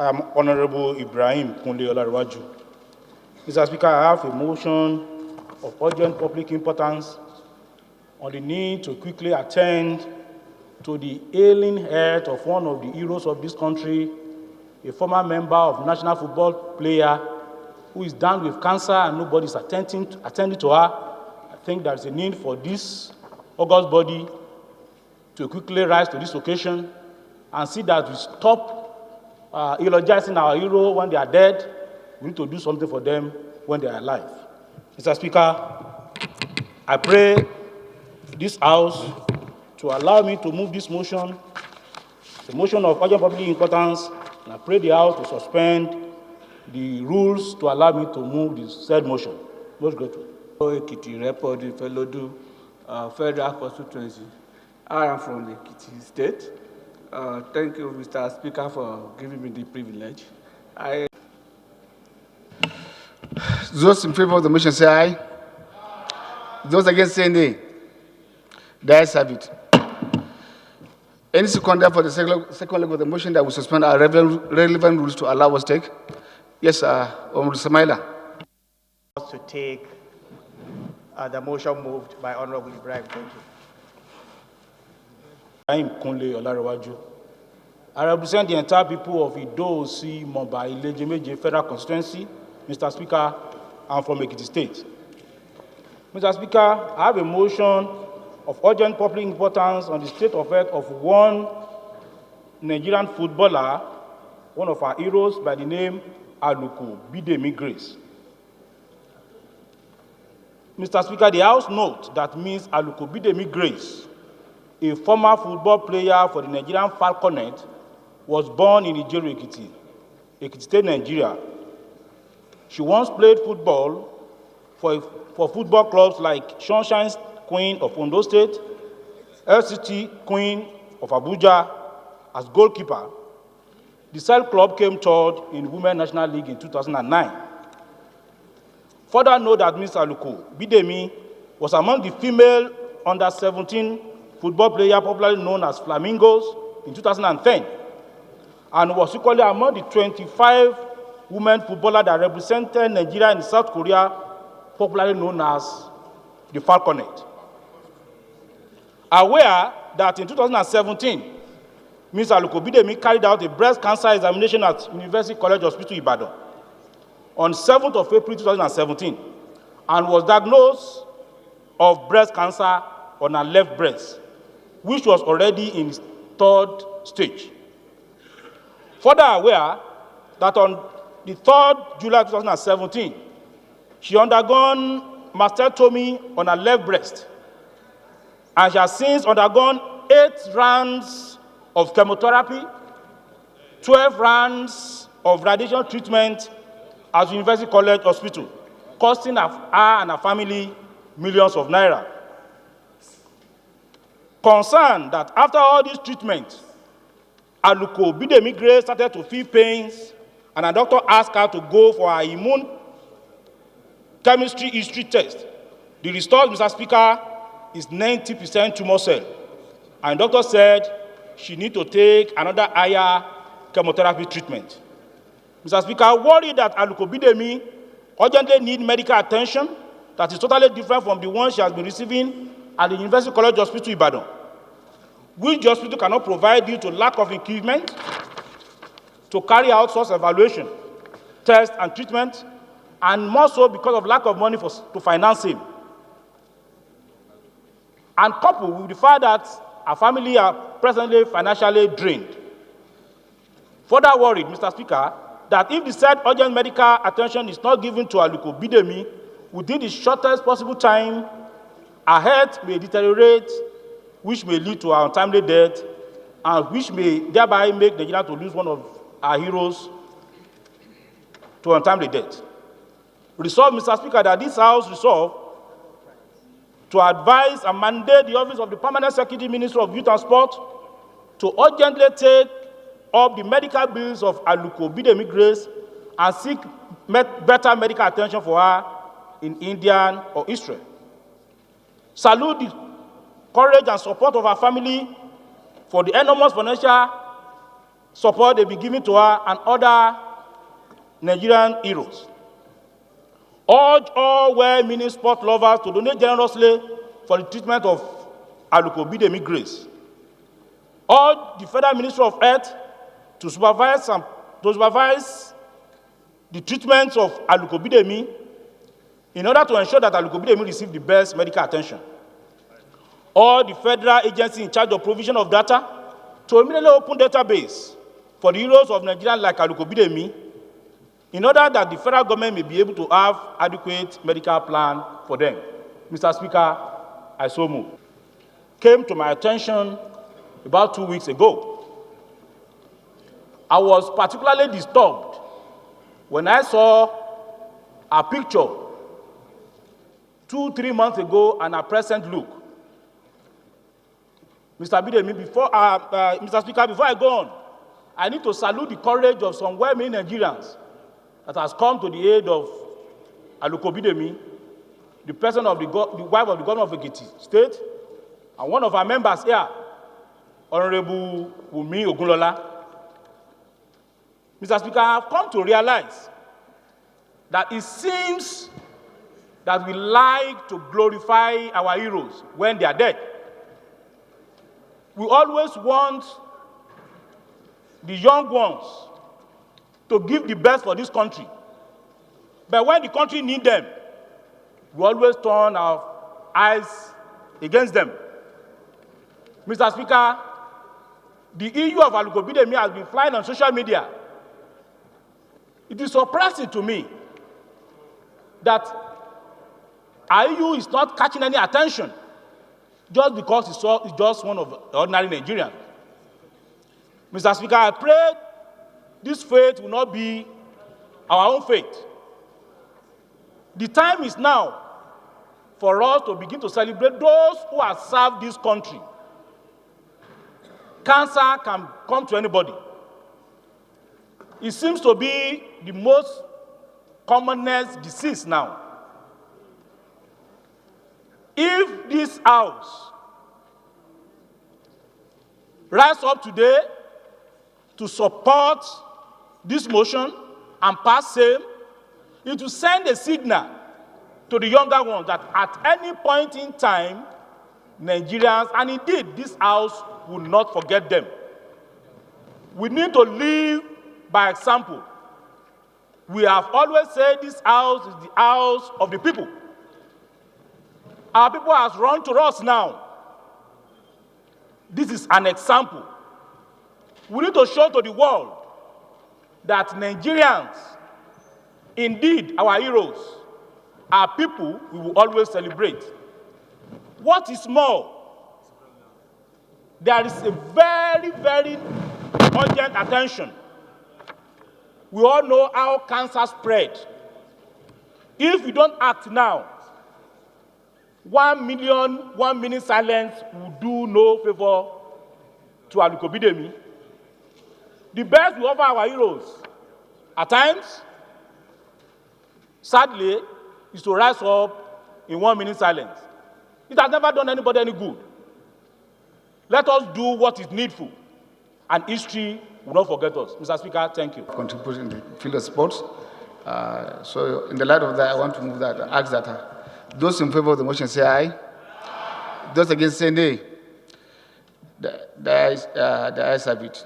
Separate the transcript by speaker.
Speaker 1: I am Honorable Ibrahim Kunle Olarewaju. Mr. Speaker, I have a motion of urgent public importance on the need to quickly attend to the ailing health of one of the heroes of this country, a former member of national football player who is down with cancer and nobody is attending to her. I think there is a need for this august body to quickly rise to this occasion and see that we stop eulogizing our hero when they are dead. We need to do something for them when they are alive. Mr. Speaker, I pray this House to allow me to move this motion, the motion of urgent public importance, and I pray the House to suspend the rules to allow me to move this said motion. Most grateful.
Speaker 2: Ekiti Report Felodu Federal Constituency. I am from Ekiti State. Thank you, Mr. Speaker, for giving me the privilege.
Speaker 3: Those in favor of the motion say aye. Those against say nay. The ayes have it. Any seconder for the second leg of the motion that will suspend our relevant rules to allow us to take? Yes, Honorable Samaila.
Speaker 4: To take the motion moved by Honorable Ibrahim. Thank you.
Speaker 1: Ibrahim Kunle Olarewaju. I represent the entire people of Ido-Osi Moba Ileje-Meje Federal Constituency. Mr. Speaker, I'm from Ekiti State. Mr. Speaker, I have a motion of urgent public importance on the state of health of one Nigerian footballer, one of our heroes by the name Aluko Bidemi Grace. Mr. Speaker, the House notes that Ms. Aluko Bidemi Grace, a former football player for the Nigerian Falconet, was born in Ijeru Ekiti, Ekiti State, Nigeria. She once played football for football clubs like Sunshine Queen of Ondo State, LCT Queen of Abuja as goalkeeper. The said club came third in Women's National League in 2009. Further note that Ms. Aluko Bidemi was among the female under-17 football players popularly known as Flamingos in 2010, and was equally among the 25 women footballers that represented Nigeria in South Korea, popularly known as the Falconet. Aware that in 2017, Ms. Aluko Bidemi carried out a breast cancer examination at University College Hospital, Ibadan, on 7th of April 2017, and was diagnosed of breast cancer on her left breast, which was already in its third stage. Further aware that on the 3rd July 2017, she undergone mastectomy on her left breast, and she has since undergone 8 rounds of chemotherapy, 12 rounds of radiation treatment at University College Hospital, costing her and her family millions of naira. Concerned that after all this treatment, Aluko Bidemi Grace started to feel pains, and a doctor asked her to go for her immune chemistry history test. The result, Mr. Speaker, is 90% tumor cell. And the doctor said she needs to take another higher chemotherapy treatment. Mr. Speaker, worried that Aluko Bidemi urgently needs medical attention that is totally different from the one she has been receiving at the University College Hospital, Ibadan, which the hospital cannot provide due to lack of equipment to carry out such evaluation, test, and treatment, and more so because of lack of money to finance him. And coupled with the fact that our family are presently financially drained. Further worried, Mr. Speaker, that if the said urgent medical attention is not given to Aluko Bidemi within the shortest possible time, her health may deteriorate, which may lead to her untimely death, and which may thereby make Nigeria to lose one of our heroes to untimely death. Resolve, Mr. Speaker, that this House resolve to advise and mandate the Office of the Permanent Secretary Minister of Youth and Sport to urgently take up the medical bills of Aluko Bidemi Grace and seek better medical attention for her in India or Israel. Salute the courage and support of our family for the enormous financial support they've been giving to her and other Nigerian heroes. Urge all well-meaning sport lovers to donate generously for the treatment of Aluko Bidemi Grace. Urge the Federal Ministry of Health to supervise the treatment of Aluko Bidemi in order to ensure that Aluko Bidemi receive the best medical attention. All the federal agency in charge of provision of data to immediately open database for the heroes of Nigeria like Aluko Bidemi in order that the federal government may be able to have adequate medical plan for them. Mr. Speaker, I so move. Came to my attention about 2 weeks ago. I was particularly disturbed when I saw a picture 2-3 months ago and a present look. Mr. Bidemi, Mr. Speaker, before I go on, I need to salute the courage of some well-meaning Nigerians that has come to the aid of Aluko Bidemi, the president of the wife of the governor of Ekiti State, and one of our members here, Honorable Wumi Ogunlola. Mr. Speaker, I have come to realize that it seems that we like to glorify our heroes when they are dead. We always want the young ones to give the best for this country. But when the country needs them, we always turn our eyes against them. Mr. Speaker, the issue of Aluko Bidemi has been flying on social media. It is surprising to me that IU is not catching any attention just because it's just one of the ordinary Nigerians. Mr. Speaker, I pray this faith will not be our own faith. The time is now for us to begin to celebrate those who have served this country. Cancer can come to anybody. It seems to be the most commonest disease now. If this house rise up today to support this motion and pass same, it will send a signal to the younger ones that at any point in time, Nigerians, and indeed this house, will not forget them. We need to live by example. We have always said this house is the house of the people. Our people have run to us now. This is an example. We need to show to the world that Nigerians, indeed our heroes, are people we will always celebrate. What is more, there is a very, very urgent attention. We all know how cancer spread. If we don't act now, 1 minute silence will do no favor to Aluko Bidemi. The best we offer our heroes, at times, sadly, is to rise up in 1 minute silence. It has never done anybody any good. Let us do what is needful, and history will not forget us. Mr. Speaker, thank you.
Speaker 3: Contribute in the field of sports. So in the light of that, I want to move that, ask that those in favor of the motion say aye. Those against say nay. The ayes have it.